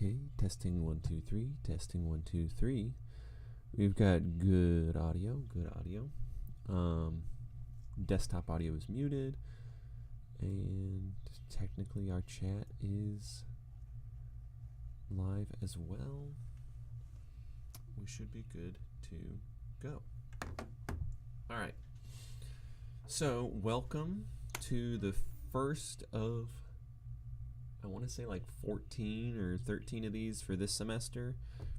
Okay, testing 1 2 3, testing 1 2 3. We've got good audio, desktop audio is muted, and technically our chat is live as well. We should be good to go. All right. So, welcome to the first of, I want to say like 14 or 13 of these for this semester,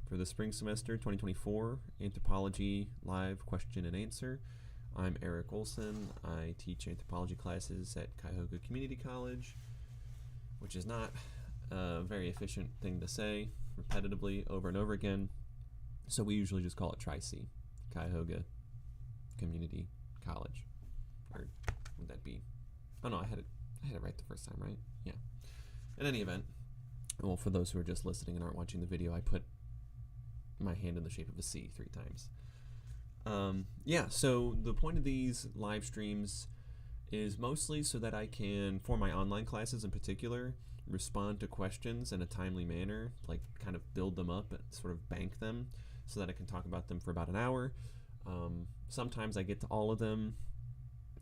for the spring semester 2024, Anthropology live question and answer. I'm Eric Olson. I teach anthropology classes at Cuyahoga Community College, which is not a very efficient thing to say repetitively over and over again. So we usually just call it Tri-C, Cuyahoga Community College. Or would that be? Oh no, I had it right the first time, right? Yeah. In any event, well, for those who are just listening and aren't watching the video, I put my hand in the shape of a C 3 times. Yeah, so the point of these live streams is mostly so that I can, for my online classes in particular, respond to questions in a timely manner, like kind of build them up and sort of bank them so that I can talk about them for about an hour. Sometimes I get to all of them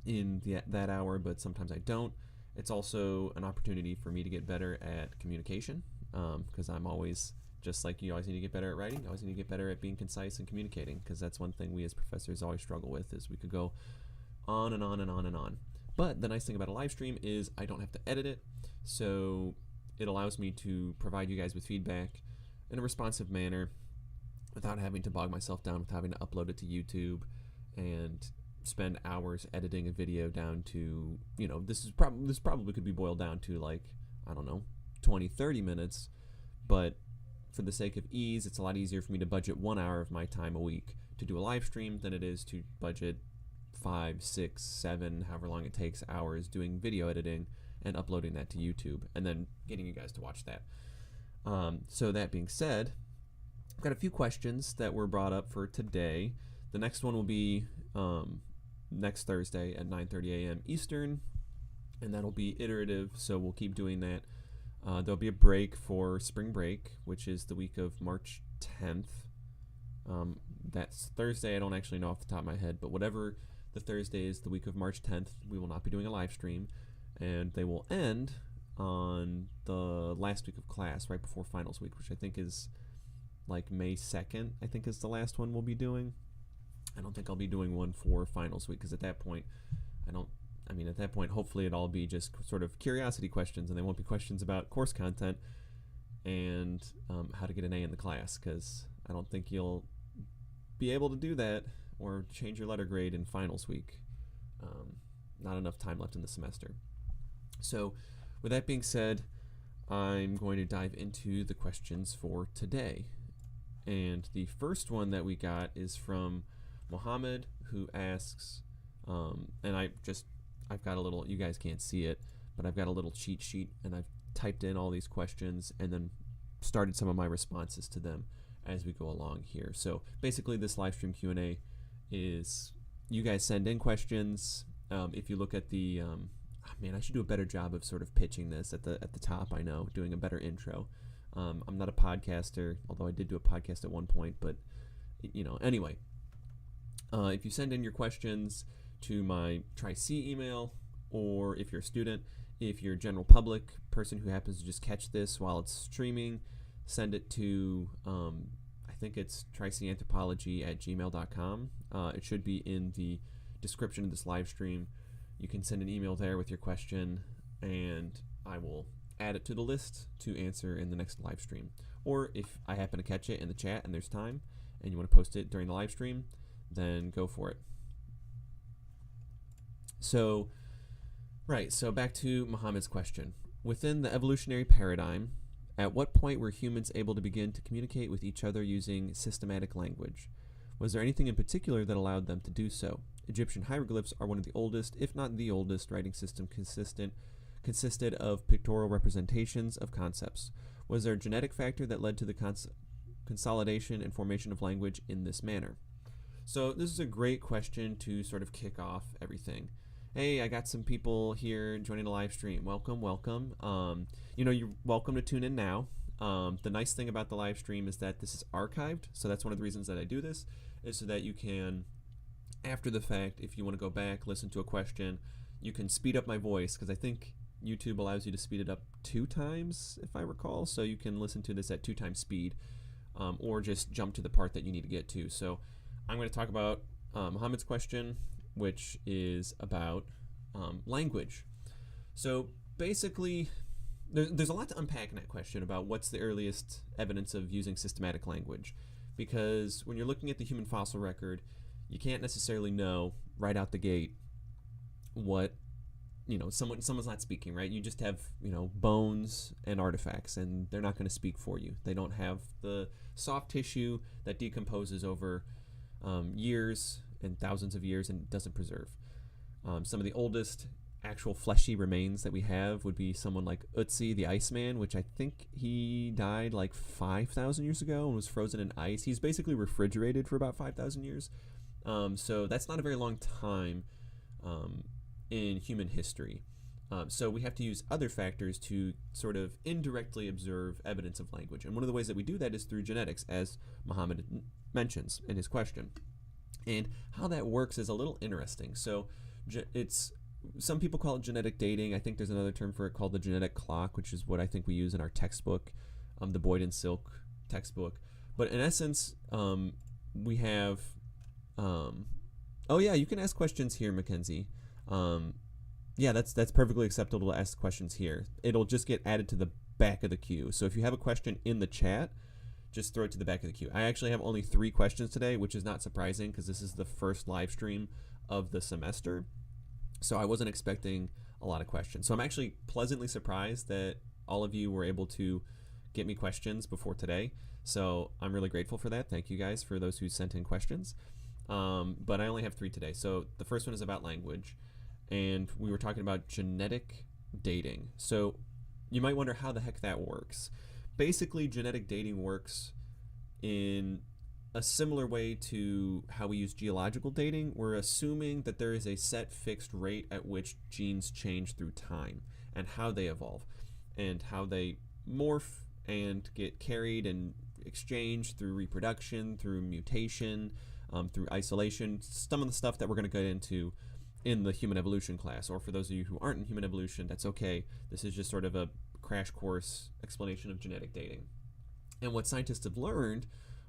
in that hour, but sometimes I don't. It's also an opportunity for me to get better at communication, because I'm always, just like you always need to get better at writing, I always need to get better at being concise and communicating, because that's one thing we as professors always struggle with, is we could go on and on and on and on. But the nice thing about a live stream is I don't have to edit it, so it allows me to provide you guys with feedback in a responsive manner without having to bog myself down with having to upload it to YouTube and spend hours editing a video down to, you know, this probably could be boiled down to like, I don't know, 20-30 minutes, but for the sake of ease, it's a lot easier for me to budget 1 hour of my time a week to do a live stream than it is to budget 5, 6, 7, however long it takes, hours doing video editing and uploading that to YouTube and then getting you guys to watch that. So that being said, I've got a few questions that were brought up for today. The next one will be next Thursday at 9:30 a.m. Eastern, and that'll be iterative, so we'll keep doing that. There'll be a break for spring break, which is the week of March 10th. That's Thursday. I don't actually know off the top of my head, but whatever the Thursday is, the week of March 10th, we will not be doing a live stream, and they will end on the last week of class, right before finals week, which I think is like May 2nd, I think is the last one we'll be doing. I don't think I'll be doing one for finals week, because at that point, at that point, hopefully it'll all be just sort of curiosity questions, and they won't be questions about course content and how to get an A in the class, because I don't think you'll be able to do that or change your letter grade in finals week. Not enough time left in the semester. So with that being said, I'm going to dive into the questions for today. And the first one that we got is from Mohammed, who asks, and I've got a little, you guys can't see it, but I've got a little cheat sheet, and I've typed in all these questions and then started some of my responses to them as we go along here. So basically this live stream Q&A is, you guys send in questions. If you look at the, I should do a better job of sort of pitching this at the top, I know, doing a better intro. I'm not a podcaster, although I did do a podcast at one point, but, you know, anyway. If you send in your questions to my Tri-C email, or if you're a student, if you're a general public person who happens to just catch this while it's streaming, send it to, I think it's tricanthropology@gmail.com. It should be in the description of this live stream. You can send an email there with your question, and I will add it to the list to answer in the next live stream. Or if I happen to catch it in the chat and there's time, and you want to post it during the live stream, then go for it. So back to Muhammad's question. Within the evolutionary paradigm, at what point were humans able to begin to communicate with each other using systematic language? Was there anything in particular that allowed them to do so? Egyptian hieroglyphs are one of the oldest, if not the oldest, writing system consisted of pictorial representations of concepts. Was there a genetic factor that led to the consolidation and formation of language in this manner? So this is a great question to sort of kick off everything. Hey, I got some people here joining the live stream. Welcome, welcome. You're welcome to tune in now. The nice thing about the live stream is that this is archived, so that's one of the reasons that I do this, is so that you can, after the fact, if you want to go back, listen to a question, you can speed up my voice, because I think YouTube allows you to speed it up 2 times, if I recall, so you can listen to this at 2 times speed, or just jump to the part that you need to get to. So I'm going to talk about Muhammad's question, which is about language. So basically, there's a lot to unpack in that question about what's the earliest evidence of using systematic language, because when you're looking at the human fossil record, you can't necessarily know right out the gate what, someone's not speaking, right? You just have, bones and artifacts, and they're not going to speak for you. They don't have the soft tissue that decomposes over years and thousands of years and doesn't preserve. Some of the oldest actual fleshy remains that we have would be someone like Ötzi the Iceman, which I think he died like 5,000 years ago and was frozen in ice. He's basically refrigerated for about 5,000 years. So that's not a very long time in human history. So we have to use other factors to sort of indirectly observe evidence of language. And one of the ways that we do that is through genetics, as Muhammad mentions in his question. And how that works is a little interesting. So some people call it genetic dating. I think there's another term for it called the genetic clock, which is what I think we use in our textbook, the Boyd and Silk textbook. But in essence, we have... oh yeah, you can ask questions here, Mackenzie. Yeah, that's perfectly acceptable to ask questions here. It'll just get added to the back of the queue. So if you have a question in the chat, just throw it to the back of the queue. I actually have only 3 questions today, which is not surprising because this is the first live stream of the semester. So I wasn't expecting a lot of questions. So I'm actually pleasantly surprised that all of you were able to get me questions before today. So I'm really grateful for that. Thank you guys for those who sent in questions. But I only have 3 today. So the first one is about language. And we were talking about genetic dating. So you might wonder how the heck that works. Basically, genetic dating works in a similar way to how we use geological dating. We're assuming that there is a set fixed rate at which genes change through time and how they evolve and how they morph and get carried and exchanged through reproduction, through mutation, through isolation, some of the stuff that we're going to get into in the human evolution class. Or for those of you who aren't in human evolution, that's okay. This is just sort of a crash course explanation of genetic dating. And what scientists have learned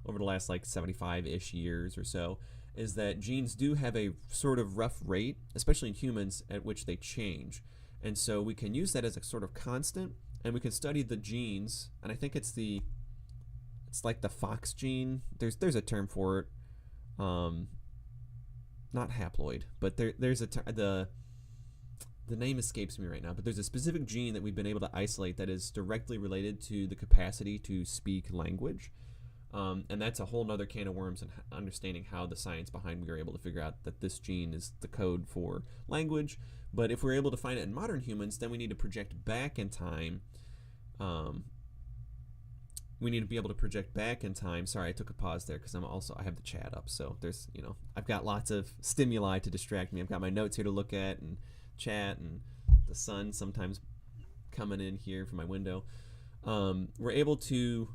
over the last like 75-ish years or so is that genes do have a sort of rough rate, especially in humans, at which they change. And so we can use that as a sort of constant, and we can study the genes, and I think it's like the Fox gene. There's a term for it. Not haploid, but there's the name escapes me right now, but there's a specific gene that we've been able to isolate that is directly related to the capacity to speak language. And that's a whole nother can of worms and understanding how the science behind we are able to figure out that this gene is the code for language. But if we're able to find it in modern humans, then we need to project back in time. We need to be able to project back in time. Sorry, I took a pause there because I have the chat up. So there's, I've got lots of stimuli to distract me. I've got my notes here to look at and chat and the sun sometimes coming in here from my window. We're able to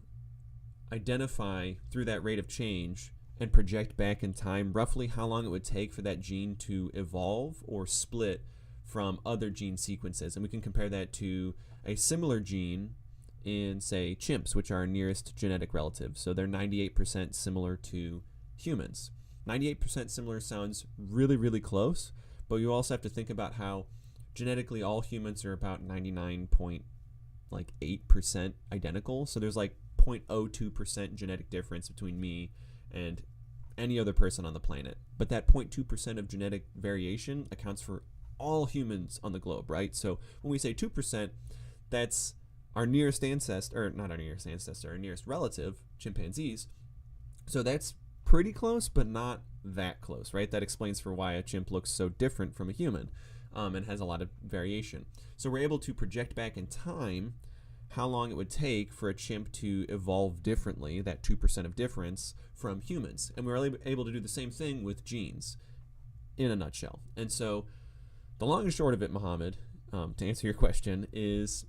identify through that rate of change and project back in time roughly how long it would take for that gene to evolve or split from other gene sequences. And we can compare that to a similar gene in, say, chimps, which are our nearest genetic relative. So they're 98% similar to humans. 98% similar sounds really, really close, but you also have to think about how genetically all humans are about 99.8% identical. So there's like 0.02% genetic difference between me and any other person on the planet. But that 0.2% of genetic variation accounts for all humans on the globe, right? So when we say 2%, that's our nearest ancestor, or not our nearest ancestor, our nearest relative, chimpanzees. So that's pretty close, but not that close, right? That explains for why a chimp looks so different from a human and has a lot of variation. So we're able to project back in time how long it would take for a chimp to evolve differently, that 2% of difference, from humans. And we're able to do the same thing with genes in a nutshell. And so the long and short of it, Muhammad, to answer your question, is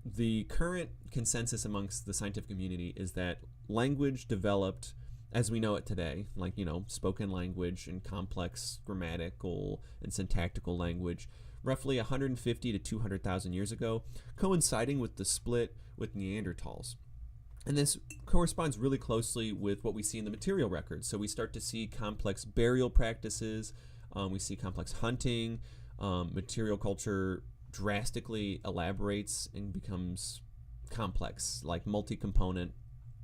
the current consensus amongst the scientific community is that language developed as we know it today, like, spoken language and complex grammatical and syntactical language, roughly 150 to 200,000 years ago, coinciding with the split with Neanderthals. And this corresponds really closely with what we see in the material records. So we start to see complex burial practices, we see complex hunting, material culture drastically elaborates and becomes complex, like multi-component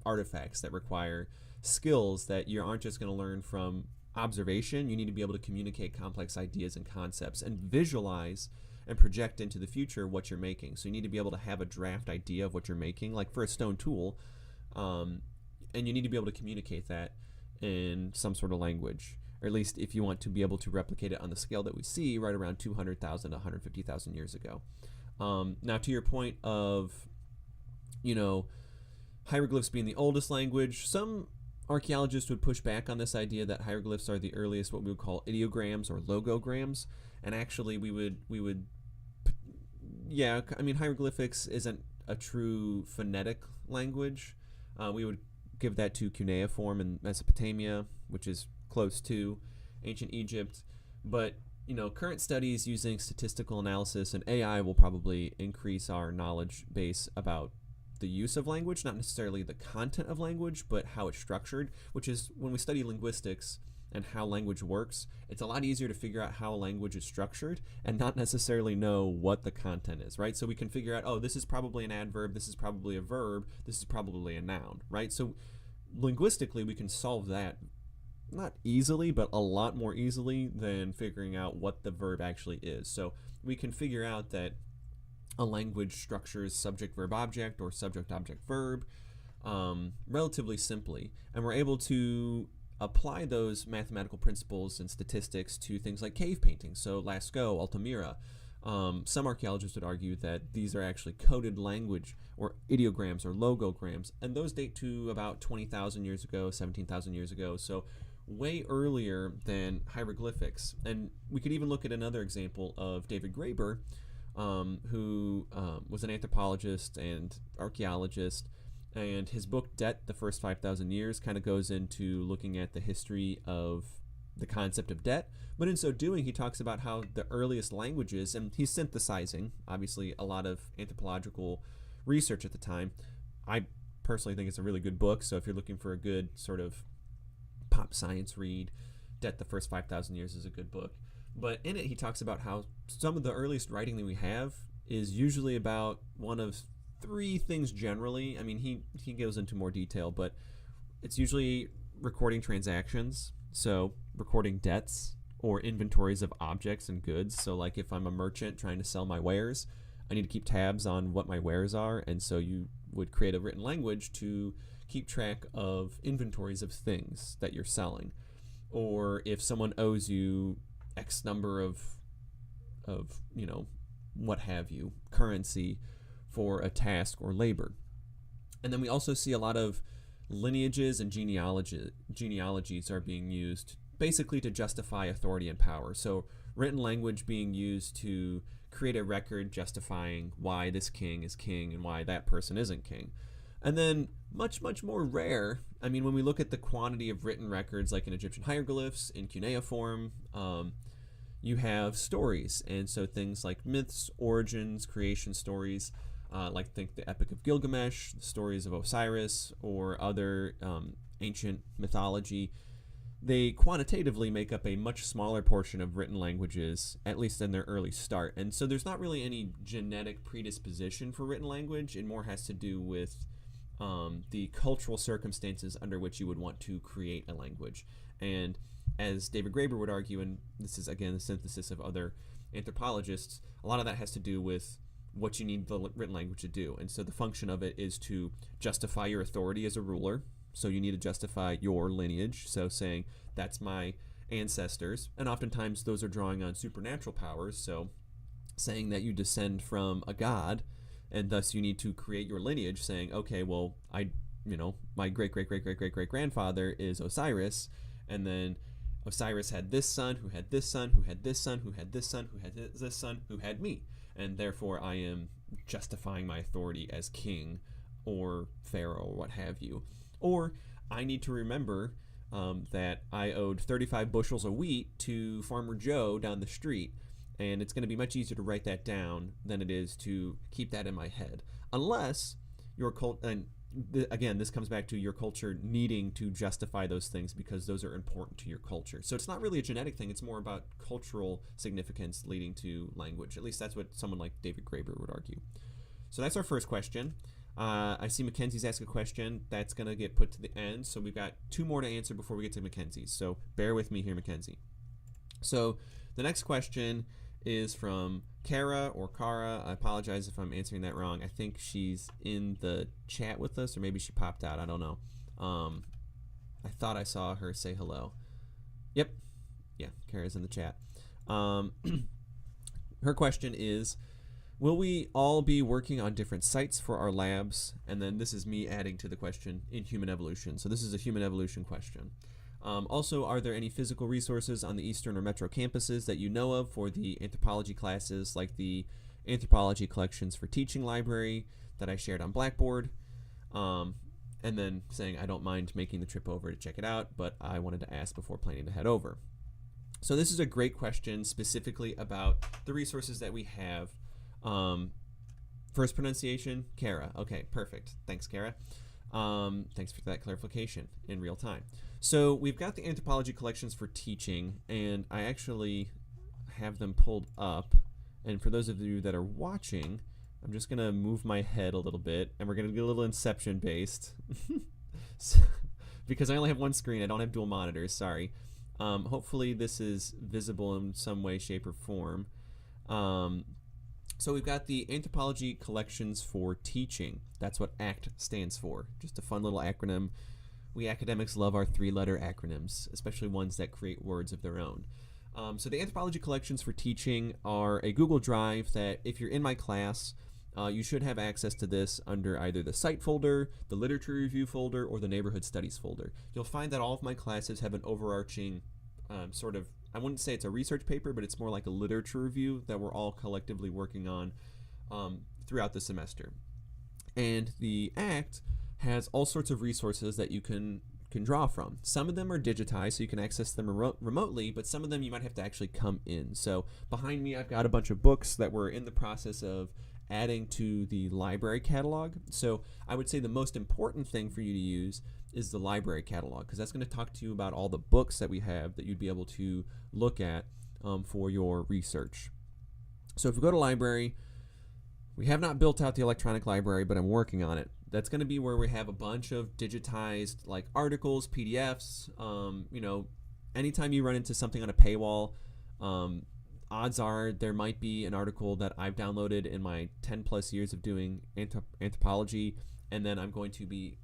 artifacts that require skills that you aren't just going to learn from observation. You need to be able to communicate complex ideas and concepts and visualize and project into the future what you're making. So you need to be able to have a draft idea of what you're making, like for a stone tool, and you need to be able to communicate that in some sort of language, or at least if you want to be able to replicate it on the scale that we see right around 200,000 to 150,000 years ago. Now, to your point of, hieroglyphs being the oldest language, some archaeologists would push back on this idea that hieroglyphs are the earliest what we would call ideograms or logograms, and actually hieroglyphics isn't a true phonetic language. We would give that to cuneiform in Mesopotamia, which is close to ancient Egypt, but current studies using statistical analysis and AI will probably increase our knowledge base about the use of language, not necessarily the content of language, but how it's structured, which is when we study linguistics and how language works, it's a lot easier to figure out how language is structured and not necessarily know what the content is, right? So we can figure out, oh, this is probably an adverb, this is probably a verb, this is probably a noun, right? So linguistically, we can solve that not easily, but a lot more easily than figuring out what the verb actually is. So we can figure out that a language structures subject verb object or subject object verb relatively simply, and we're able to apply those mathematical principles and statistics to things like cave paintings, so Lascaux, Altamira. Some archaeologists would argue that these are actually coded language or ideograms or logograms, and those date to about 20,000 years ago, 17,000 years ago, so way earlier than hieroglyphics. And we could even look at another example of David Graeber, who was an anthropologist and archaeologist, and his book Debt, the First 5,000 Years kind of goes into looking at the history of the concept of debt, but in so doing he talks about how the earliest languages, and he's synthesizing obviously a lot of anthropological research at the time. I personally think it's a really good book, so if you're looking for a good sort of pop science read, Debt, the First 5,000 Years is a good book. But in it, he talks about how some of the earliest writing that we have is usually about one of three things generally. I mean, he goes into more detail, but it's usually recording transactions, so recording debts or inventories of objects and goods. So like if I'm a merchant trying to sell my wares, I need to keep tabs on what my wares are, and so you would create a written language to keep track of inventories of things that you're selling. Or if someone owes you X number of what have you, currency for a task or labor. And then we also see a lot of lineages and genealogies are being used basically to justify authority and power. So written language being used to create a record justifying why this king is king and why that person isn't king. And then much, much more rare, I mean, when we look at the quantity of written records like in Egyptian hieroglyphs, in cuneiform, you have stories. And so things like myths, origins, creation stories, like think the Epic of Gilgamesh, the stories of Osiris, or other ancient mythology, they quantitatively make up a much smaller portion of written languages, at least in their early start. And so there's not really any genetic predisposition for written language. It more has to do with the cultural circumstances under which you would want to create a language. And as David Graeber would argue, and this is again the synthesis of other anthropologists, a lot of that has to do with what you need the written language to do. And so the function of it is to justify your authority as a ruler. So you need to justify your lineage. So saying that's my ancestors. And oftentimes those are drawing on supernatural powers. So saying that you descend from a god, and thus you need to create your lineage, saying, okay, well, my great-great-great-great-great-great-grandfather is Osiris, and then Osiris had this son, who had this son, who had this son, who had this son, who had this son, who had me. and therefore I am justifying my authority as king or pharaoh or what have you. Or I need to remember that I owed 35 bushels of wheat to Farmer Joe down the street, and it's going to be much easier to write that down than it is to keep that in my head. Unless your again, this comes back to your culture needing to justify those things because those are important to your culture. So it's not really a genetic thing. It's more about cultural significance leading to language. At least that's what someone like David Graeber would argue. So that's our first question. I see Mackenzie's asked a question. That's going to get put to the end. So we've got 2 more to answer before we get to Mackenzie's. So bear with me here, Mackenzie. So the next question is from Kara or Kara. I apologize if I'm answering that wrong. I think she's in the chat with us, or maybe she popped out. I don't know. I thought I saw her say hello. Yep. Yeah, Kara's in the chat. Her question is, will we all be working on different sites for our labs? And then this is me adding to the question in human evolution. So this is a human evolution question. Also, are there any physical resources on the Eastern or Metro campuses that you know of for the anthropology classes, like the Anthropology Collections for Teaching library that I shared on Blackboard? And then saying, I don't mind making the trip over to check it out, but I wanted to ask before planning to head over. So this is a great question specifically about the resources that we have. First pronunciation, Kara. Okay, perfect. Thanks, Kara. Thanks for that clarification in real time. So we've got the Anthropology Collections for Teaching, and I actually have them pulled up. And for those of you that are watching, I'm just going to move my head a little bit, and we're going to get a little Inception based. So, because I only have one screen, I don't have dual monitors, sorry. Hopefully this is visible in some way, shape, or form. So we've got the Anthropology Collections for Teaching. That's what ACT stands for. Just a fun little acronym. We academics love our 3-letter acronyms, especially ones that create words of their own. So the Anthropology Collections for Teaching are a Google Drive that if you're in my class, you should have access to this under either the Site folder, the Literature Review folder, or the Neighborhood Studies folder. You'll find that all of my classes have an overarching sort of, I wouldn't say it's a research paper, but it's more like a literature review that we're all collectively working on throughout the semester. And the ACT has all sorts of resources that you can draw from. Some of them are digitized, so you can access them remotely, but some of them you might have to actually come in. So behind me, I've got a bunch of books that we're in the process of adding to the library catalog. So I would say the most important thing for you to use is the library catalog, because that's going to talk to you about all the books that we have that you'd be able to look at for your research. So if you go to library, we have not built out the electronic library, but I'm working on it. That's going to be where we have a bunch of digitized like articles, PDFs. You know, anytime you run into something on a paywall, odds are there might be an article that I've downloaded in my 10 plus years of doing anthropology, and then I'm going to be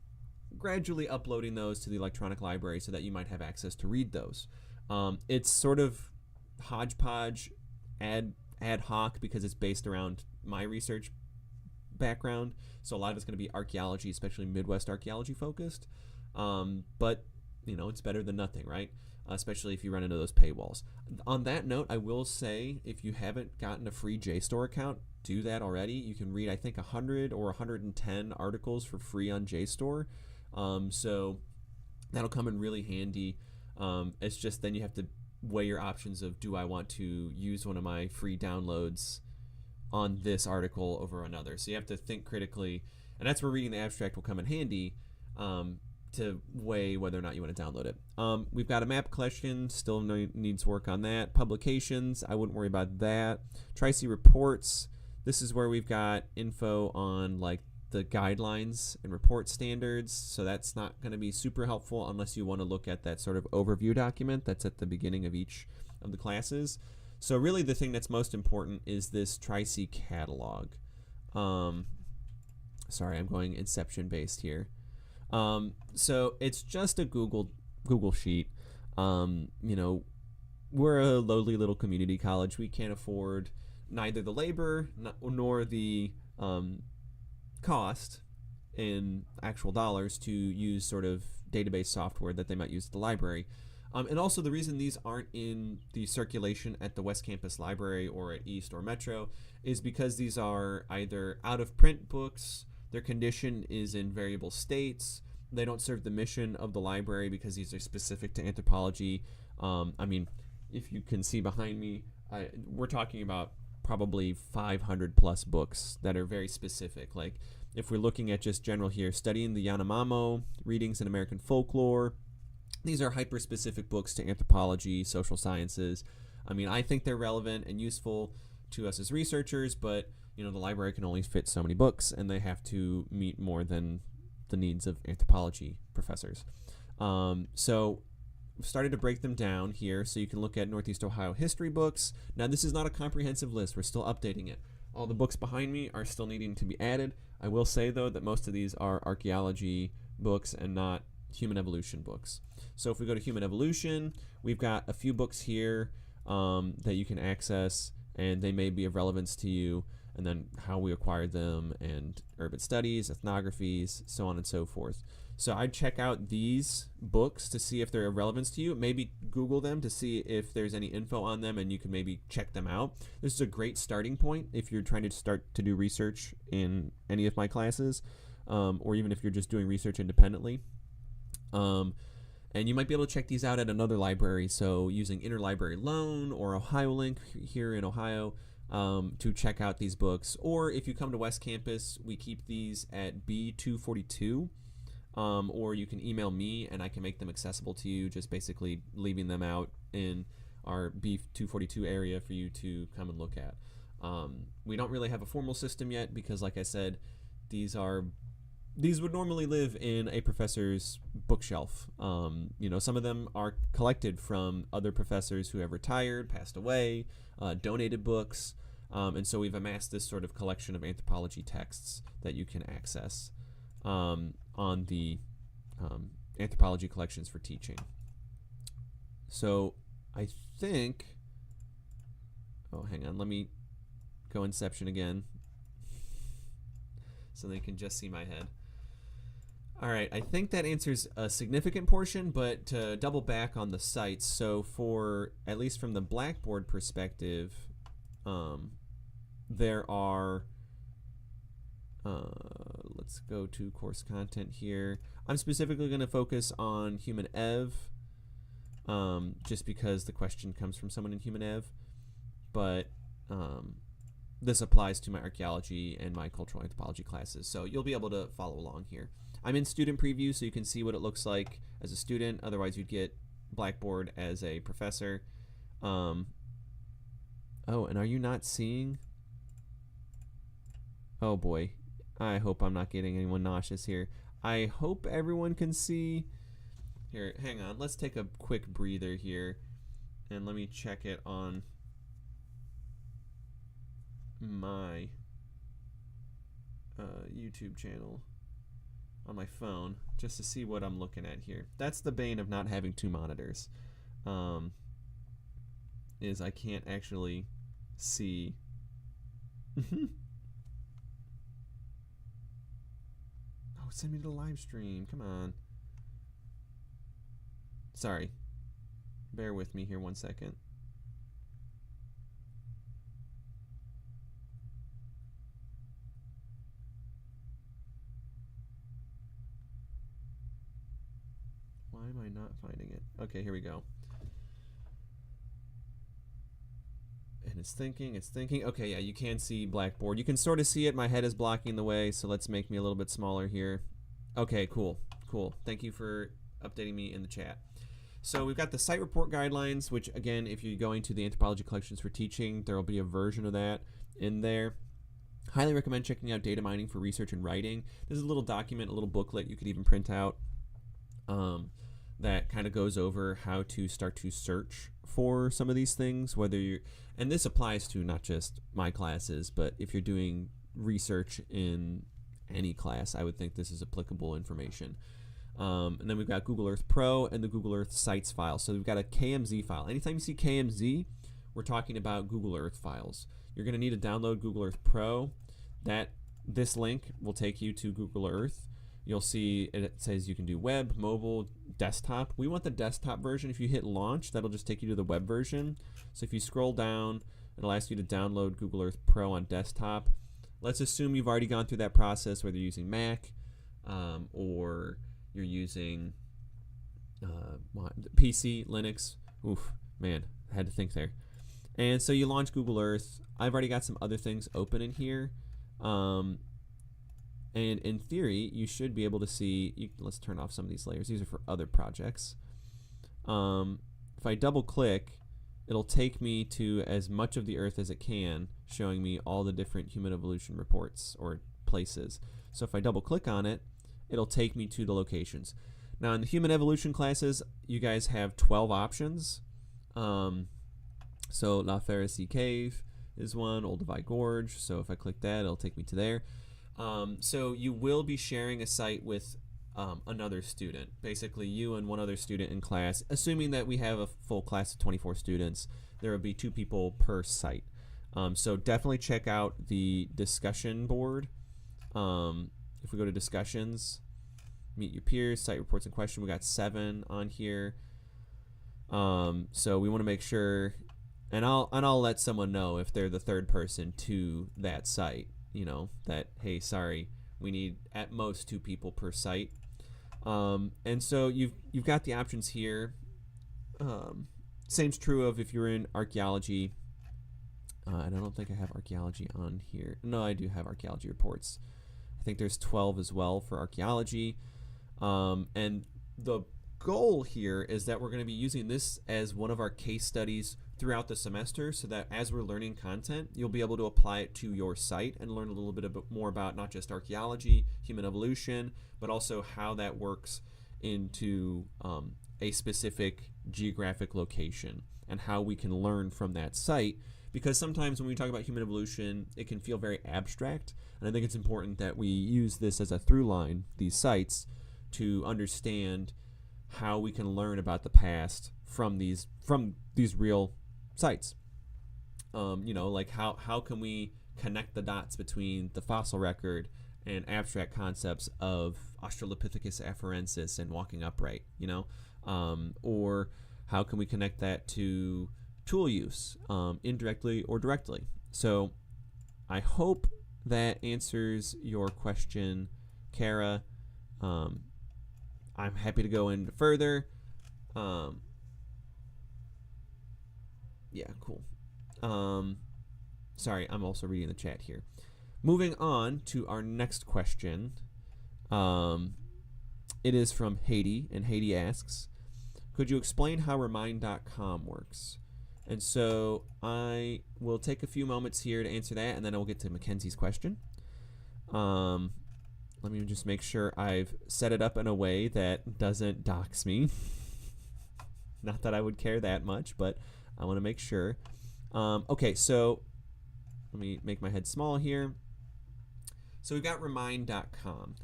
gradually uploading those to the electronic library so that you might have access to read those. It's sort of hodgepodge, ad hoc, because it's based around my research background. So a lot of it's going to be archaeology, especially Midwest archaeology focused. But, you know, it's better than nothing, right? Especially if you run into those paywalls. On that note, I will say, if you haven't gotten a free JSTOR account, do that already. You can read, I think, 100 or 110 articles for free on JSTOR. So that'll come in really handy. It's just then you have to weigh your options of, do I want to use one of my free downloads on this article over another? So you have to think critically, and that's where reading the abstract will come in handy to weigh whether or not you want to download it. We've got a map collection, still needs work on that. Publications, I wouldn't worry about that. Tri-C reports, this is where we've got info on like the guidelines and report standards, so that's not going to be super helpful unless you want to look at that sort of overview document that's at the beginning of each of the classes. So really the thing that's most important is this Tri-C catalog. Sorry, I'm going Inception based here. So it's just a Google sheet. You know, we're a lowly little community college. We can't afford neither the labor nor the cost in actual dollars to use sort of database software that they might use at the library. And also the reason these aren't in the circulation at the West Campus Library or at East or Metro is because these are either out of print books, their condition is in variable states, they don't serve the mission of the library because these are specific to anthropology. I mean, if you can see behind me, we're talking about probably 500 plus books that are very specific. Like if we're looking at just general here, studying the Yanomamo, readings in American folklore, these are hyper-specific books to anthropology, social sciences. I mean, I think they're relevant and useful to us as researchers, but the library can only fit so many books, and they have to meet more than the needs of anthropology professors. So we've started to break them down here, so you can look at Northeast Ohio history books. Now, this is not a comprehensive list. We're still updating it. All the books behind me are still needing to be added. I will say, though, that most of these are archaeology books and not human evolution books. So if we go to human evolution, we've got a few books here that you can access, and they may be of relevance to you, and then how we acquired them, and urban studies, ethnographies, so on and so forth. So I'd check out these books to see if they're of relevance to you. Maybe Google them to see if there's any info on them, and you can maybe check them out. This is a great starting point if you're trying to start to do research in any of my classes, or even if you're just doing research independently. And you might be able to check these out at another library, so using Interlibrary Loan or OhioLink here in Ohio to check out these books. Or if you come to West Campus, we keep these at B242, or you can email me and I can make them accessible to you, just basically leaving them out in our B242 area for you to come and look at. We don't really have a formal system yet because, like I said, these would normally live in a professor's bookshelf. Some of them are collected from other professors who have retired, passed away, donated books, and so we've amassed this sort of collection of anthropology texts that you can access on the Anthropology Collections for Teaching. So I think, hang on, let me go Inception again so they can just see my head. All right, I think that answers a significant portion, but to double back on the sites, so for, at least from the Blackboard perspective, there are, let's go to course content here. I'm specifically going to focus on Human Ev, just because the question comes from someone in Human Ev, but this applies to my archaeology and my cultural anthropology classes, so you'll be able to follow along here. I'm in student preview, so you can see what it looks like as a student. Otherwise, you'd get Blackboard as a professor. Oh, and are you not seeing? Oh boy, I hope I'm not getting anyone nauseous here. I hope everyone can see. Here, hang on. Let's take a quick breather here, and let me check it on my YouTube channel on my phone just to see what I'm looking at here. That's the bane of not having two monitors, is I can't actually see. Oh, send me to the live stream. Come on. Sorry. Bear with me here 1 second. Why am I not finding it? Okay, here we go. And it's thinking. Okay, yeah, you can see Blackboard. You can sort of see it. My head is blocking the way, so let's make me a little bit smaller here. Okay, cool. Thank you for updating me in the chat. So we've got the site report guidelines, which, again, if you're going to the Anthropology Collections for Teaching, there will be a version of that in there. Highly recommend checking out data mining for research and writing. This is a little document, a little booklet you could even print out. That kind of goes over how to start to search for some of these things, whether you're, and this applies to not just my classes, but if you're doing research in any class, I would think this is applicable information. And then we've got Google Earth Pro and the Google Earth Sites file. So we've got a KMZ file. Anytime you see KMZ, we're talking about Google Earth files. You're going to need to download Google Earth Pro. This link will take you to Google Earth. You'll see it says you can do web, mobile, desktop. We want the desktop version. If you hit launch, that'll just take you to the web version. So if you scroll down, it'll ask you to download Google Earth Pro on desktop. Let's assume you've already gone through that process, whether you're using Mac or you're using PC, Linux. Oof, man, I had to think there. And so you launch Google Earth. I've already got some other things open in here. And in theory, you should be able to see, let's turn off some of these layers. These are for other projects. If I double click, it'll take me to as much of the Earth as it can, showing me all the different human evolution reports or places. So if I double click on it, it'll take me to the locations. Now in the human evolution classes, you guys have 12 options. So La Pharisee Cave is one, Olduvai Gorge. So if I click that, it'll take me to there. So you will be sharing a site with another student, basically you and one other student in class. Assuming that we have a full class of 24 students, there will be 2 people per site. So definitely check out the discussion board. If we go to discussions, meet your peers, site reports in question, we got 7 on here. So we want to make sure, and I'll let someone know if they're the third person to that site, you know, that, hey, sorry, we need at most 2 people per site. And so you've got the options here. Same's true of if you're in archaeology. And I don't think I have archaeology on here. No, I do have archaeology reports. I think there's 12 as well for archaeology. And the goal here is that we're going to be using this as one of our case studies throughout the semester, so that as we're learning content, you'll be able to apply it to your site and learn a little bit more about not just archaeology, human evolution, but also how that works into a specific geographic location and how we can learn from that site. Because sometimes when we talk about human evolution, it can feel very abstract, and I think it's important that we use this as a through line, these sites, to understand how we can learn about the past from these real sites. You know, like how can we connect the dots between the fossil record and abstract concepts of Australopithecus afarensis and walking upright, you know? Or how can we connect that to tool use, indirectly or directly? So I hope that answers your question, Kara. I'm happy to go in further. Yeah, cool. Sorry, I'm also reading the chat here. Moving on to our next question. It is from Haiti, and Haiti asks, could you explain how remind.com works? And so I will take a few moments here to answer that, and then I'll get to Mackenzie's question. Let me just make sure I've set it up in a way that doesn't dox me. Not that I would care that much, but I want to make sure. Okay, so let me make my head small here. So we've got remind.com.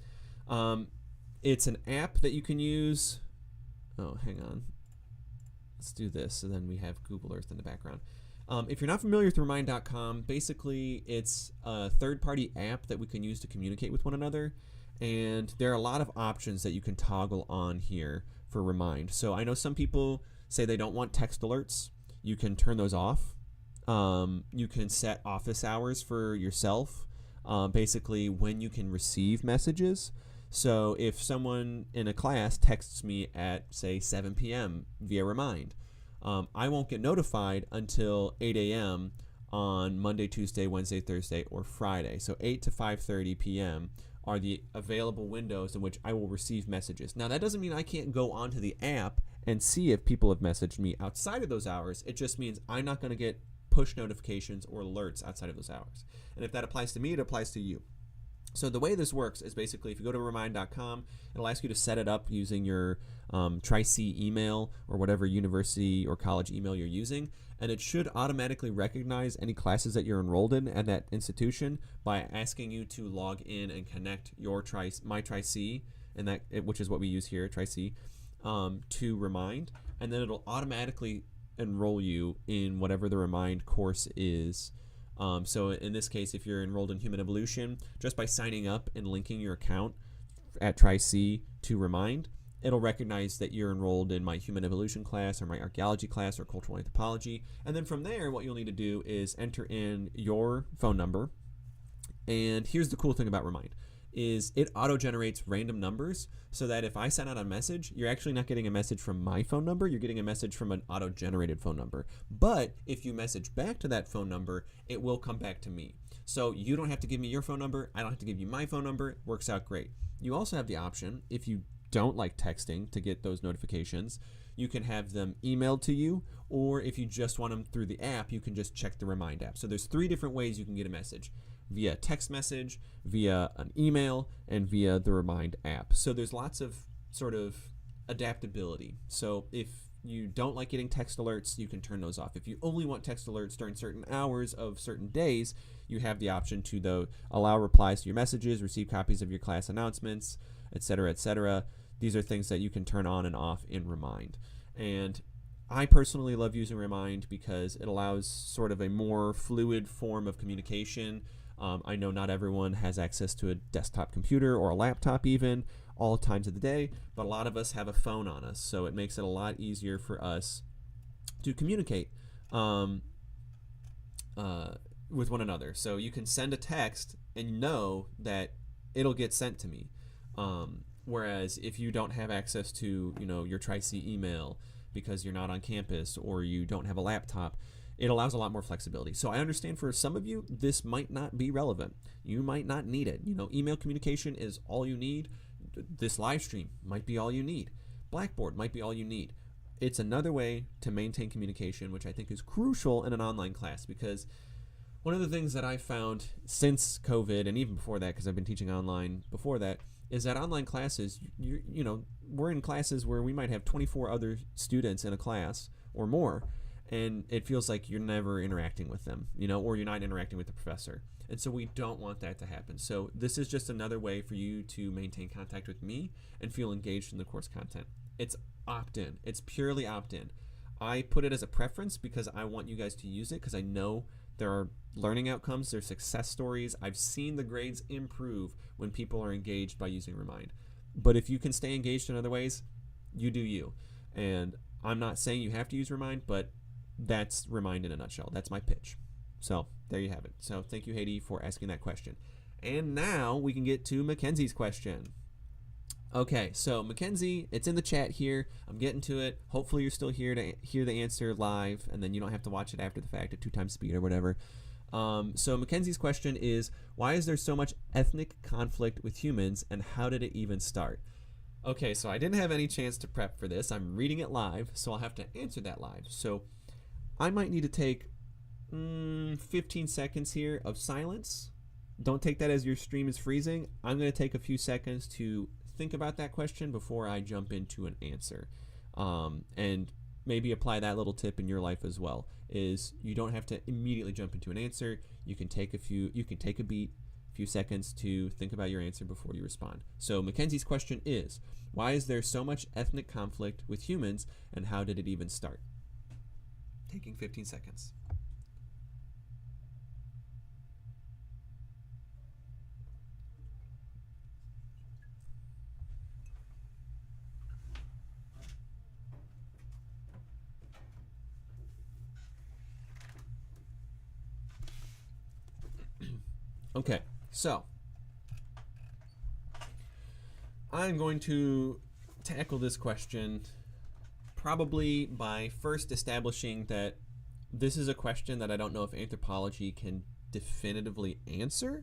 It's an app that you can use. Oh, hang on. Let's do this, and then we have Google Earth in the background. If you're not familiar with remind.com, basically it's a third-party app that we can use to communicate with one another, and there are a lot of options that you can toggle on here for Remind. So I know some people say they don't want text alerts. You can turn those off. You can set office hours for yourself, basically when you can receive messages. So if someone in a class texts me at, say, 7 p.m. via Remind, I won't get notified until 8 a.m. on Monday, Tuesday, Wednesday, Thursday, or Friday. So 8 to 5:30 p.m. are the available windows in which I will receive messages. Now, that doesn't mean I can't go onto the app and see if people have messaged me outside of those hours. It just means I'm not going to get push notifications or alerts outside of those hours. And if that applies to me, it applies to you. So the way this works is basically if you go to remind.com, it'll ask you to set it up using your Tri-C email or whatever university or college email you're using, and it should automatically recognize any classes that you're enrolled in at that institution by asking you to log in and connect your my Tri-C, and that which is what we use here, Tri-C, to Remind, and then it'll automatically enroll you in whatever the Remind course is. So in this case, if you're enrolled in human evolution, just by signing up and linking your account at Tri-C to Remind, it'll recognize that you're enrolled in my human evolution class or my archaeology class or cultural anthropology. And then from there, what you'll need to do is enter in your phone number. And here's the cool thing about Remind is it auto-generates random numbers so that if I send out a message, you're actually not getting a message from my phone number, you're getting a message from an auto-generated phone number. But if you message back to that phone number, it will come back to me. So you don't have to give me your phone number, I don't have to give you my phone number, it works out great. You also have the option, if you don't like texting to get those notifications, you can have them emailed to you, or if you just want them through the app, you can just check the Remind app. So there's 3 different ways you can get a message: via text message, via an email, and via the Remind app. So there's lots of sort of adaptability. So if you don't like getting text alerts, you can turn those off. If you only want text alerts during certain hours of certain days, you have the option to though allow replies to your messages, receive copies of your class announcements, etc., etc. These are things that you can turn on and off in Remind. And I personally love using Remind because it allows sort of a more fluid form of communication. I know not everyone has access to a desktop computer or a laptop even all times of the day, but a lot of us have a phone on us, so it makes it a lot easier for us to communicate with one another. So you can send a text and know that it'll get sent to me. Whereas if you don't have access to, your Tri-C email because you're not on campus or you don't have a laptop, it allows a lot more flexibility. So I understand for some of you, this might not be relevant. You might not need it. Email communication is all you need. This live stream might be all you need. Blackboard might be all you need. It's another way to maintain communication, which I think is crucial in an online class, because one of the things that I found since COVID, and even before that, because I've been teaching online before that, is that online classes, we're in classes where we might have 24 other students in a class or more, and it feels like you're never interacting with them, or you're not interacting with the professor. And so we don't want that to happen. So this is just another way for you to maintain contact with me and feel engaged in the course content. It's opt-in. It's purely opt-in. I put it as a preference because I want you guys to use it, because I know there are learning outcomes, there's success stories. I've seen the grades improve when people are engaged by using Remind. But if you can stay engaged in other ways, you do you. And I'm not saying you have to use Remind, but that's Remind in a nutshell. That's my pitch. So there you have it. So thank you, Haiti, for asking that question. And now we can get to Mackenzie's question. Okay, so Mackenzie, it's in the chat here. I'm getting to it. Hopefully you're still here to hear the answer live, and then you don't have to watch it after the fact at 2 times speed or whatever. So Mackenzie's question is, why is there so much ethnic conflict with humans, and how did it even start? Okay, so I didn't have any chance to prep for this. I'm reading it live, so I'll have to answer that live. So I might need to take 15 seconds here of silence. Don't take that as your stream is freezing. I'm going to take a few seconds to think about that question before I jump into an answer, and maybe apply that little tip in your life as well. Is you don't have to immediately jump into an answer. You can take a few seconds to think about your answer before you respond. So Mackenzie's question is, why is there so much ethnic conflict with humans, and how did it even start? Taking 15 seconds. Okay, so I'm going to tackle this question probably by first establishing that this is a question that I don't know if anthropology can definitively answer,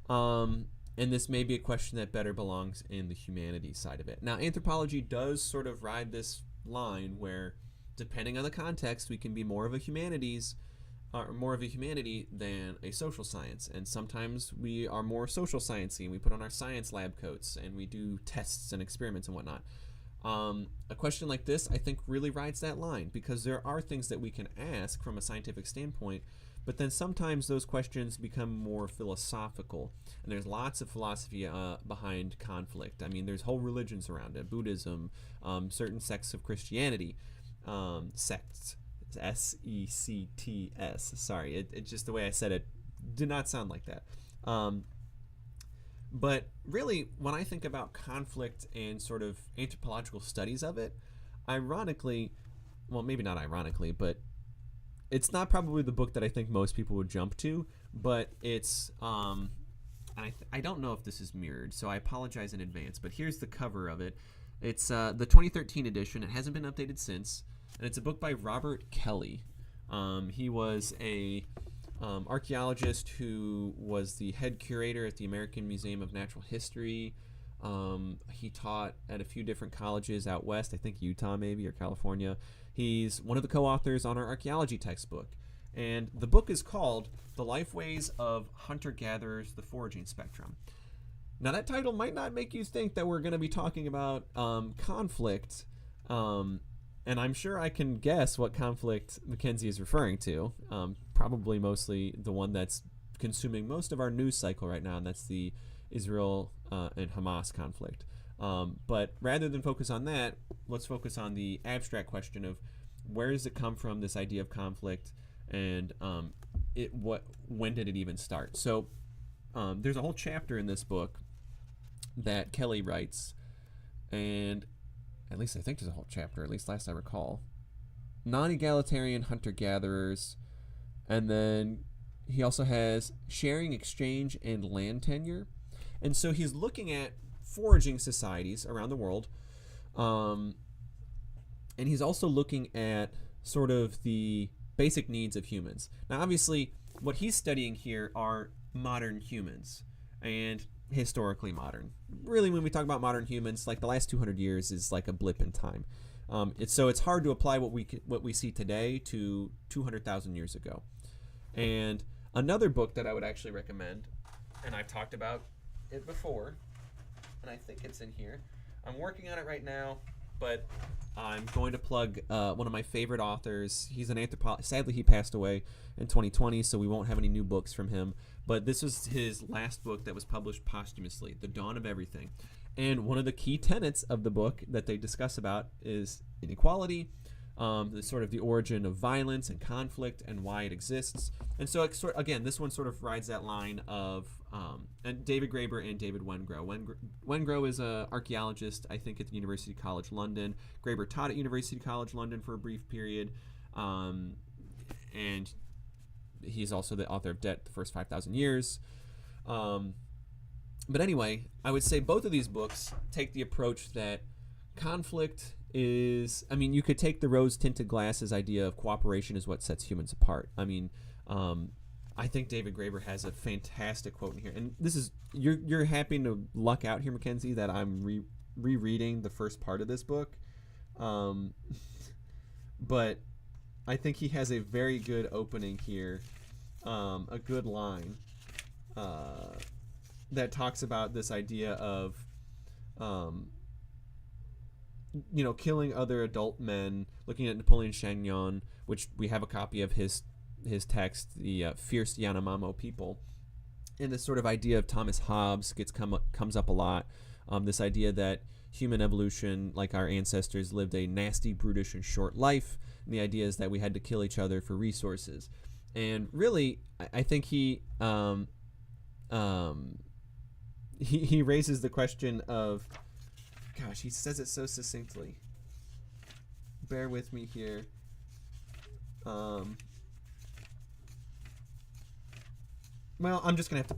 and this may be a question that better belongs in the humanities side of it. Now, anthropology does sort of ride this line where, depending on the context, we can be more of a humanity than a social science, and sometimes we are more social sciencey and we put on our science lab coats and we do tests and experiments and whatnot. A question like this, I think, really rides that line, because there are things that we can ask from a scientific standpoint, but then sometimes those questions become more philosophical, and there's lots of philosophy behind conflict. I mean, there's whole religions around it: Buddhism, certain sects of Christianity, sects. S-E-C-T-S. Sorry, it's just the way I said it did not sound like that. But really, when I think about conflict and sort of anthropological studies of it, ironically, well, maybe not ironically, but it's not probably the book that I think most people would jump to, but it's, and I don't know if this is mirrored, so I apologize in advance, but here's the cover of it. It's the 2013 edition. It hasn't been updated since, and it's a book by Robert Kelly. He was a archaeologist who was the head curator at the American Museum of Natural History. He taught at a few different colleges out west, I think Utah maybe, or California. He's one of the co-authors on our archaeology textbook. And the book is called The Lifeways of Hunter-Gatherers, the Foraging Spectrum. Now that title might not make you think that we're going to be talking about conflict, and I'm sure I can guess what conflict Mackenzie is referring to. Probably mostly the one that's consuming most of our news cycle right now, and that's the Israel and Hamas conflict. But rather than focus on that, let's focus on the abstract question of where does it come from, this idea of conflict, and when did it even start? So there's a whole chapter in this book that Kelly writes, and at least I think there's a whole chapter, at least last I recall. Non-egalitarian hunter-gatherers, and then he also has sharing, exchange, and land tenure. And so he's looking at foraging societies around the world, and he's also looking at sort of the basic needs of humans. Now, obviously, what he's studying here are modern humans, and historically modern. Really, when we talk about modern humans, like the last 200 years is like a blip in time. It's hard to apply what we see today to 200,000 years ago. And another book that I would actually recommend, and I've talked about it before, and I think it's in here. I'm working on it right now, but I'm going to plug one of my favorite authors. He's an anthropologist. Sadly, he passed away in 2020, so we won't have any new books from him. But this was his last book that was published posthumously, The Dawn of Everything. And one of the key tenets of the book that they discuss about is inequality, the origin of violence and conflict and why it exists. And so, again, this one sort of rides that line of and David Graeber and David Wengrow. Wengrow is an archaeologist, I think, at the University College London. Graeber taught at University College London for a brief period. And he's also the author of Debt, The First 5,000 Years. But anyway, I would say both of these books take the approach that conflict is, you could take the rose-tinted glasses idea of cooperation is what sets humans apart. I think David Graeber has a fantastic quote in here. And this is, you're happy to luck out here, Mackenzie, that I'm rereading the first part of this book. But I think he has a very good opening here, a good line that talks about this idea of, killing other adult men, looking at Napoleon Chagnon, which we have a copy of his text, the Fierce Yanomamo People. And this sort of idea of Thomas Hobbes comes up a lot. This idea that human evolution, like our ancestors, lived a nasty, brutish, and short life. And the idea is that we had to kill each other for resources. And really, I think he raises the question of, gosh, he says it so succinctly. Bear with me here. Well, I'm just going to have to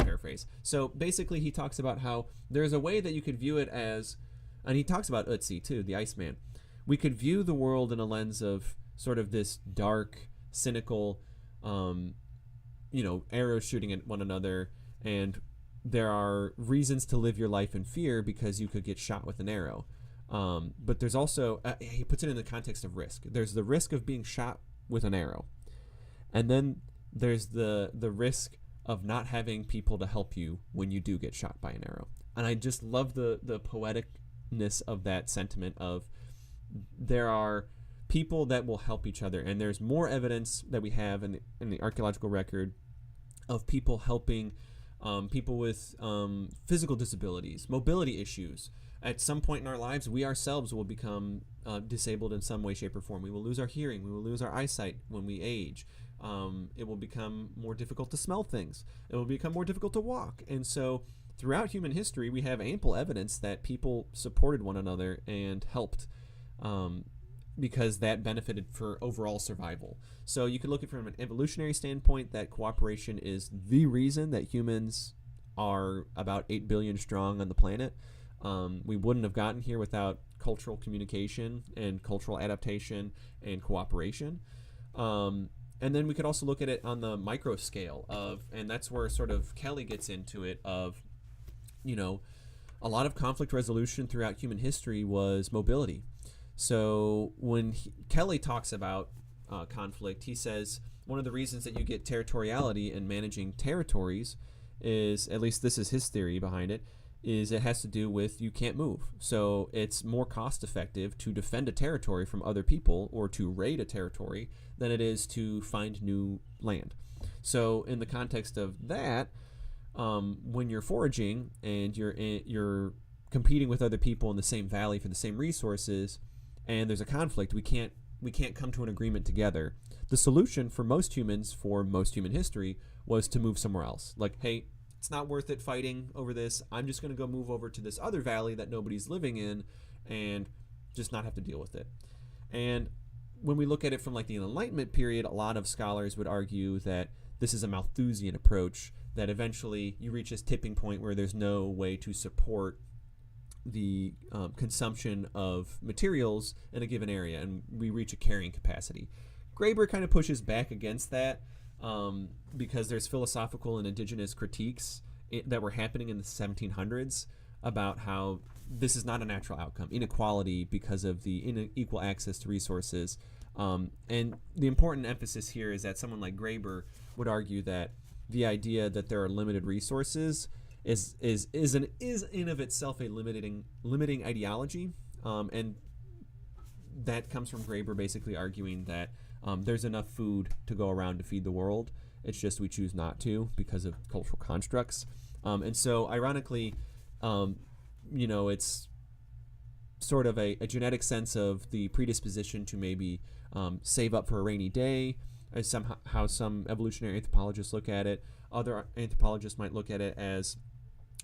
paraphrase. So basically he talks about how there's a way that you could view it as, and he talks about Ötzi too, the Iceman. We could view the world in a lens of sort of this dark, cynical, arrows shooting at one another, and there are reasons to live your life in fear because you could get shot with an arrow. But there's also, he puts it in the context of risk. There's the risk of being shot with an arrow. And then there's the risk of not having people to help you when you do get shot by an arrow. And I just love the poeticness of that sentiment of there are people that will help each other. And there's more evidence that we have in the archaeological record of people helping people with physical disabilities, mobility issues. At some point in our lives, we ourselves will become disabled in some way, shape, or form. We will lose our hearing. We will lose our eyesight when we age. It will become more difficult to smell things. It will become more difficult to walk. And so throughout human history, we have ample evidence that people supported one another and helped, because that benefited for overall survival. So you could look at it from an evolutionary standpoint, that cooperation is the reason that humans are about 8 billion strong on the planet. We wouldn't have gotten here without cultural communication and cultural adaptation and cooperation. And then we could also look at it on the micro scale of, and that's where sort of Kelly gets into it, of, a lot of conflict resolution throughout human history was mobility. So when Kelly talks about conflict, he says one of the reasons that you get territoriality in managing territories is, at least this is his theory behind it, is it has to do with you can't move. So it's more cost effective to defend a territory from other people or to raid a territory than it is to find new land. So in the context of that, when you're foraging and you're competing with other people in the same valley for the same resources, and there's a conflict, we can't come to an agreement together. The solution for most humans, for most human history, was to move somewhere else. Like, hey, it's not worth it fighting over this. I'm just going to go move over to this other valley that nobody's living in and just not have to deal with it. And when we look at it from like the Enlightenment period, a lot of scholars would argue that this is a Malthusian approach, that eventually you reach this tipping point where there's no way to support the consumption of materials in a given area, and we reach a carrying capacity. Graeber kind of pushes back against that, because there's philosophical and indigenous critiques that were happening in the 1700s about how this is not a natural outcome, inequality because of the unequal access to resources. And the important emphasis here is that someone like Graeber would argue that the idea that there are limited resources is in of itself a limiting ideology, and that comes from Graeber basically arguing that there's enough food to go around to feed the world. It's just we choose not to because of cultural constructs. And so, ironically, it's sort of a genetic sense of the predisposition to maybe save up for a rainy day, as how some evolutionary anthropologists look at it. Other anthropologists might look at it as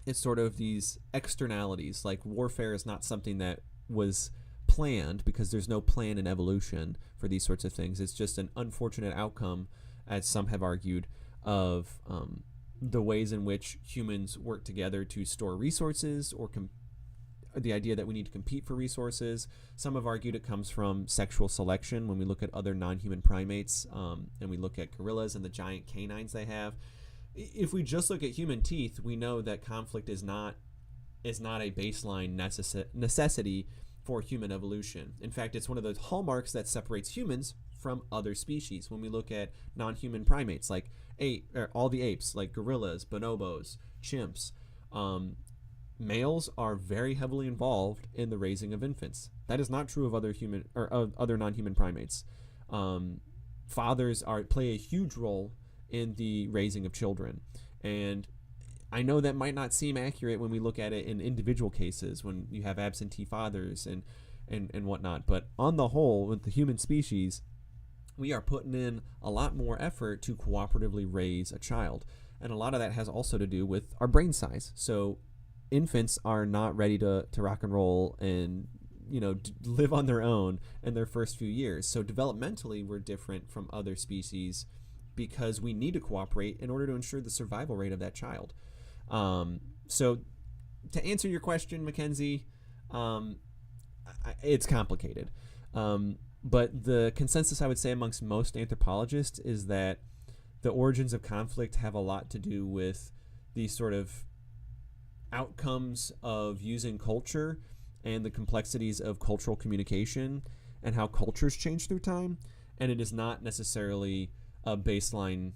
it's sort of these externalities, like warfare is not something that was planned, because there's no plan in evolution for these sorts of things. It's just an unfortunate outcome, as some have argued, of the ways in which humans work together to store resources, or the idea that we need to compete for resources. Some have argued it comes from sexual selection when we look at other non-human primates, and we look at gorillas and the giant canines they have. If we just look at human teeth, we know that conflict is not a baseline necessity for human evolution. In fact, it's one of those hallmarks that separates humans from other species. When we look at non-human primates, like all the apes, like gorillas, bonobos, chimps, males are very heavily involved in the raising of infants. That is not true of other non-human primates. Fathers play a huge role in the raising of children, and I know that might not seem accurate when we look at it in individual cases, when you have absentee fathers and whatnot. But on the whole, with the human species, we are putting in a lot more effort to cooperatively raise a child. And a lot of that has also to do with our brain size. So infants are not ready to rock and roll and live on their own in their first few years. So developmentally, we're different from other species because we need to cooperate in order to ensure the survival rate of that child. So to answer your question, Mackenzie, it's complicated. But the consensus, I would say, amongst most anthropologists is that the origins of conflict have a lot to do with these sort of outcomes of using culture and the complexities of cultural communication and how cultures change through time. And it is not necessarily a baseline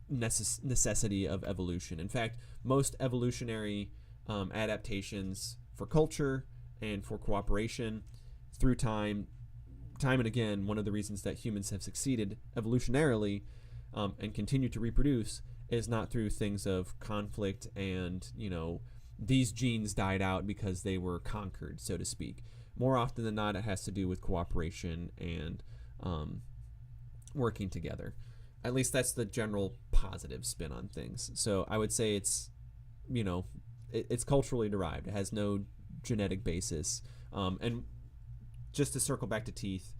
necessity of evolution. In fact, most evolutionary adaptations for culture and for cooperation through time and again, one of the reasons that humans have succeeded evolutionarily and continue to reproduce is not through things of conflict and, these genes died out because they were conquered, so to speak. More often than not, it has to do with cooperation and working together. At least that's the general positive spin on things. So I would say it's, it's culturally derived. It has no genetic basis. And just to circle back to teeth,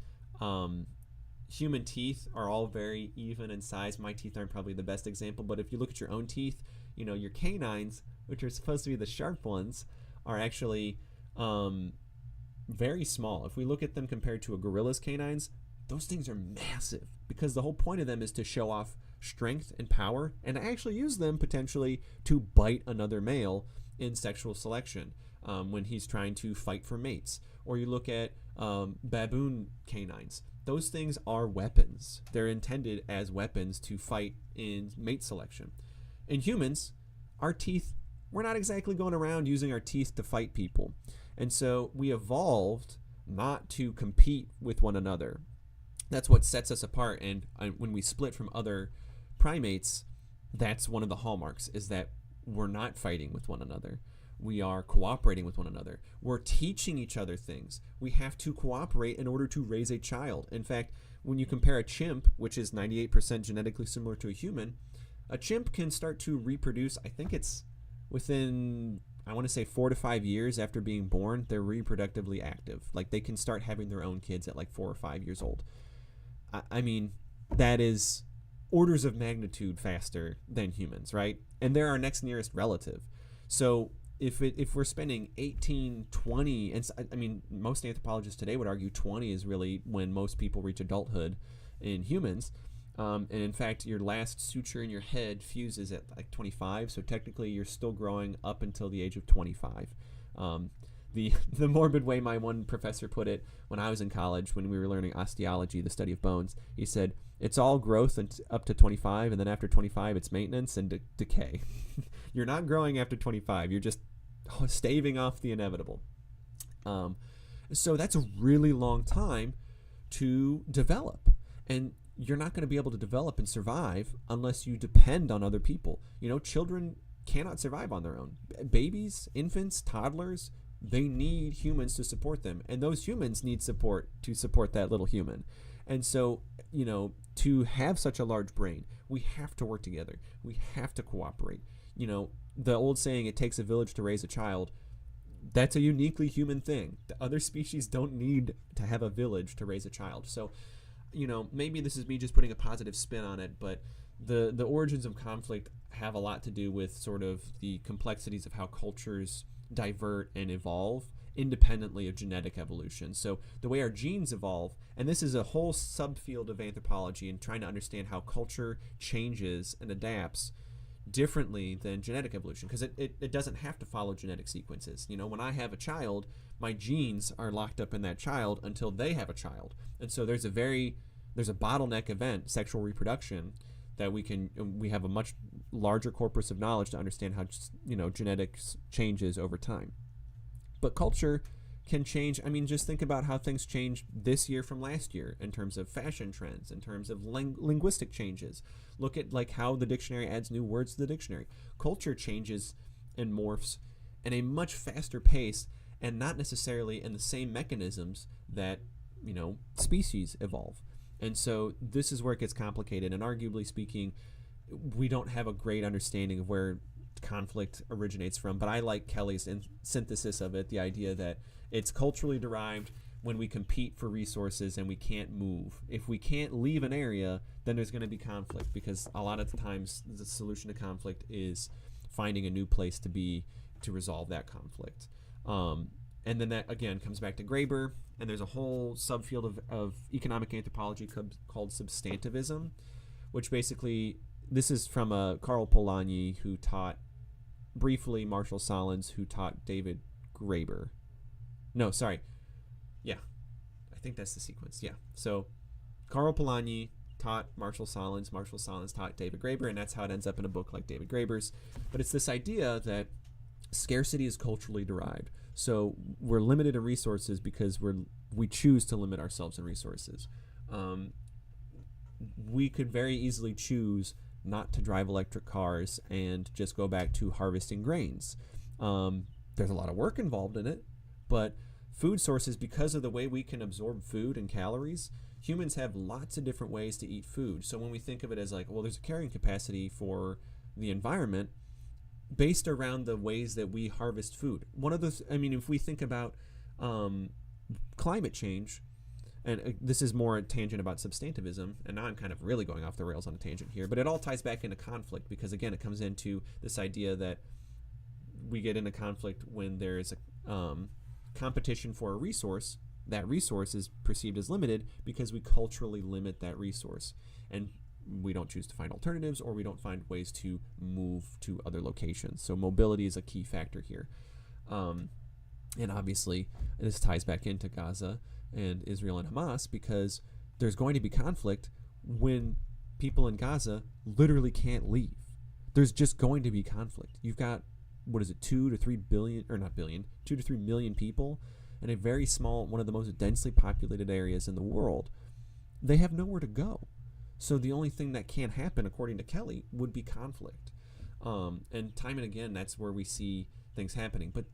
human teeth are all very even in size. My teeth aren't probably the best example, but if you look at your own teeth, your canines, which are supposed to be the sharp ones, are actually very small. If we look at them compared to a gorilla's canines, those things are massive, because the whole point of them is to show off strength and power, and actually use them potentially to bite another male in sexual selection when he's trying to fight for mates. Or you look at baboon canines. Those things are weapons. They're intended as weapons to fight in mate selection. In humans, our teeth, we're not exactly going around using our teeth to fight people. And so we evolved not to compete with one another. That's what sets us apart. And when we split from other primates, that's one of the hallmarks, is that we're not fighting with one another. We are cooperating with one another. We're teaching each other things. We have to cooperate in order to raise a child. In fact, when you compare a chimp, which is 98% genetically similar to a human, a chimp can start to reproduce, I think it's within, I want to say 4 to 5 years after being born, they're reproductively active. Like, they can start having their own kids at like 4 or 5 years old. I mean, that is orders of magnitude faster than humans, right? And they're our next nearest relative. So if we're spending 18, 20, and I mean, most anthropologists today would argue 20 is really when most people reach adulthood in humans. And in fact, your last suture in your head fuses at like 25, so technically you're still growing up until the age of 25. The morbid way my one professor put it when I was in college, when we were learning osteology, the study of bones, he said, it's all growth up to 25, and then after 25, it's maintenance and decay. You're not growing after 25. You're just staving off the inevitable. So that's a really long time to develop. And you're not going to be able to develop and survive unless you depend on other people. Children cannot survive on their own. Babies, infants, toddlers, they need humans to support them. And those humans need support to support that little human. And so, to have such a large brain, we have to work together. We have to cooperate. The old saying, it takes a village to raise a child, that's a uniquely human thing. The other species don't need to have a village to raise a child. So, maybe this is me just putting a positive spin on it, but the origins of conflict have a lot to do with sort of the complexities of how cultures divert and evolve independently of genetic evolution. So the way our genes evolve, and this is a whole subfield of anthropology and trying to understand how culture changes and adapts differently than genetic evolution, because it doesn't have to follow genetic sequences. When I have a child, my genes are locked up in that child until they have a child. And so there's a bottleneck event, sexual reproduction, that we have a much larger corpus of knowledge to understand how genetics changes over time. But culture can change. I mean, just think about how things changed this year from last year in terms of fashion trends, in terms of linguistic changes. Look at like how the dictionary adds new words to the dictionary. Culture changes and morphs at a much faster pace, and not necessarily in the same mechanisms that species evolve. And so this is where it gets complicated, and arguably speaking, we don't have a great understanding of where conflict originates from. But I like Kelly's synthesis of it, the idea that it's culturally derived when we compete for resources and we can't move. If we can't leave an area, then there's going to be conflict, because a lot of the times the solution to conflict is finding a new place to resolve that conflict. And then that, again, comes back to Graeber, and there's a whole subfield of economic anthropology called substantivism, which basically, this is from Karl Polanyi, who taught briefly Marshall Sahlins, who taught David Graeber. No, sorry. Yeah, I think that's the sequence. Yeah. So Karl Polanyi taught Marshall Sahlins. Marshall Sahlins taught David Graeber, and that's how it ends up in a book like David Graeber's. But it's this idea that scarcity is culturally derived. So we're limited in resources because we choose to limit ourselves in resources. We could very easily choose not to drive electric cars and just go back to harvesting grains. There's a lot of work involved in it, but food sources, because of the way we can absorb food and calories, humans have lots of different ways to eat food. So when we think of it as like, well, there's a carrying capacity for the environment based around the ways that we harvest food. One of those, I mean, if we think about climate change, and this is more a tangent about substantivism, and now I'm kind of really going off the rails on a tangent here, but it all ties back into conflict, because again, it comes into this idea that we get into conflict when there is a competition for a resource. That resource is perceived as limited because we culturally limit that resource, and we don't choose to find alternatives, or we don't find ways to move to other locations. So mobility is a key factor here. And obviously, this ties back into Gaza and Israel and Hamas, because there's going to be conflict when people in Gaza literally can't leave. There's just going to be conflict. You've got, 2 to 3 billion, or not billion, 2 to 3 million people in a very small, one of the most densely populated areas in the world. They have nowhere to go. So the only thing that can happen, according to Kelly, would be conflict. And time and again, that's where we see things happening. But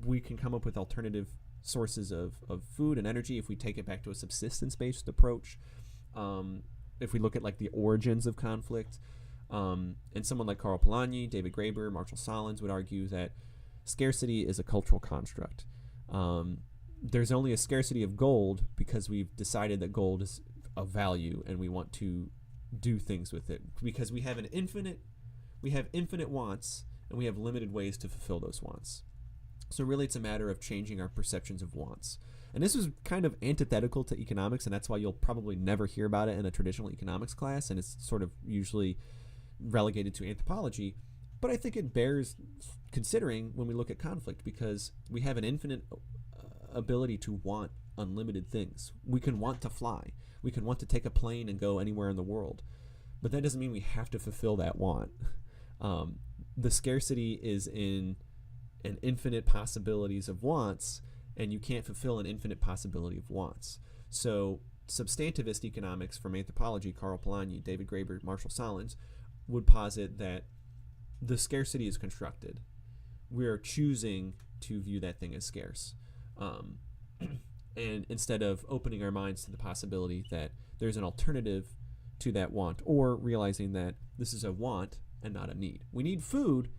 we can come up with alternative sources of food and energy if we take it back to a subsistence-based approach. If we look at like the origins of conflict, and someone like Karl Polanyi, David Graeber, Marshall Solins would argue that scarcity is a cultural construct. There's only a scarcity of gold because we've decided that gold is of value and we want to do things with it, because we have infinite wants and we have limited ways to fulfill those wants. So really it's a matter of changing our perceptions of wants. And this is kind of antithetical to economics, and that's why you'll probably never hear about it in a traditional economics class, and it's sort of usually relegated to anthropology. But I think it bears considering when we look at conflict, because we have an infinite ability to want unlimited things. We can want to fly. We can want to take a plane and go anywhere in the world. But that doesn't mean we have to fulfill that want. The scarcity is in an infinite possibilities of wants, and you can't fulfill an infinite possibility of wants. So substantivist economics from anthropology, Karl Polanyi, David Graeber, Marshall Solins, would posit that the scarcity is constructed. We are choosing to view that thing as scarce. And instead of opening our minds to the possibility that there's an alternative to that want, or realizing that this is a want and not a need. We need food,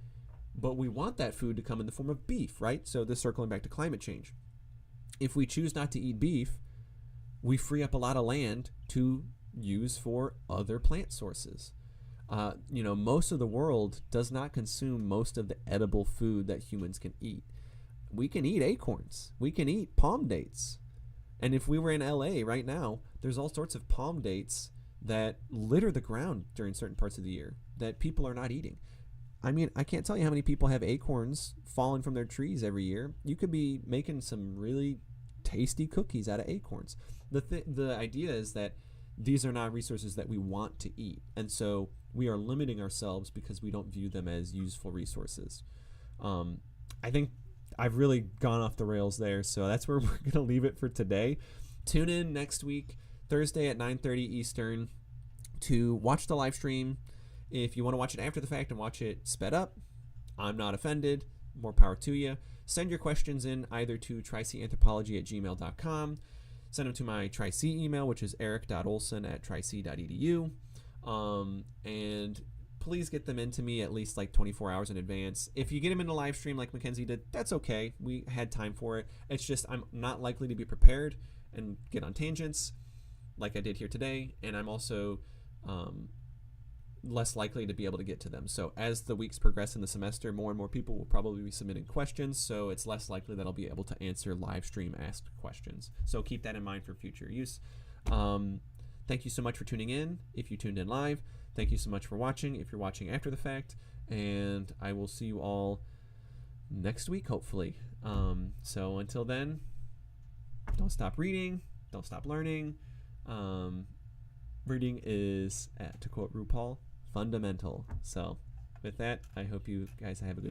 but we want that food to come in the form of beef, right? So this circling back to climate change. If we choose not to eat beef, we free up a lot of land to use for other plant sources. Most of the world does not consume most of the edible food that humans can eat. We can eat acorns. We can eat palm dates. And if we were in LA right now, there's all sorts of palm dates that litter the ground during certain parts of the year that people are not eating. I mean, I can't tell you how many people have acorns falling from their trees every year. You could be making some really tasty cookies out of acorns. The idea is that these are not resources that we want to eat. And so we are limiting ourselves because we don't view them as useful resources. I think I've really gone off the rails there, so that's where we're going to leave it for today. Tune in next week, Thursday at 9:30 Eastern, to watch the live stream. If you want to watch it after the fact and watch it sped up, I'm not offended. More power to you. Send your questions in either to tricanthropology@gmail.com. Send them to my Tri-C email, which is eric.olson@tric.edu. And please get them into me at least like 24 hours in advance. If you get them in a live stream like Mackenzie did, that's okay. We had time for it. It's just I'm not likely to be prepared and get on tangents like I did here today. And I'm also less likely to be able to get to them. So as the weeks progress in the semester, more and more people will probably be submitting questions. So it's less likely that I'll be able to answer live stream asked questions. So keep that in mind for future use. Thank you so much for tuning in. If you tuned in live, thank you so much for watching if you're watching after the fact, and I will see you all next week, hopefully. So until then, don't stop reading, don't stop learning. Reading is, to quote RuPaul, fundamental. So with that, I hope you guys have a good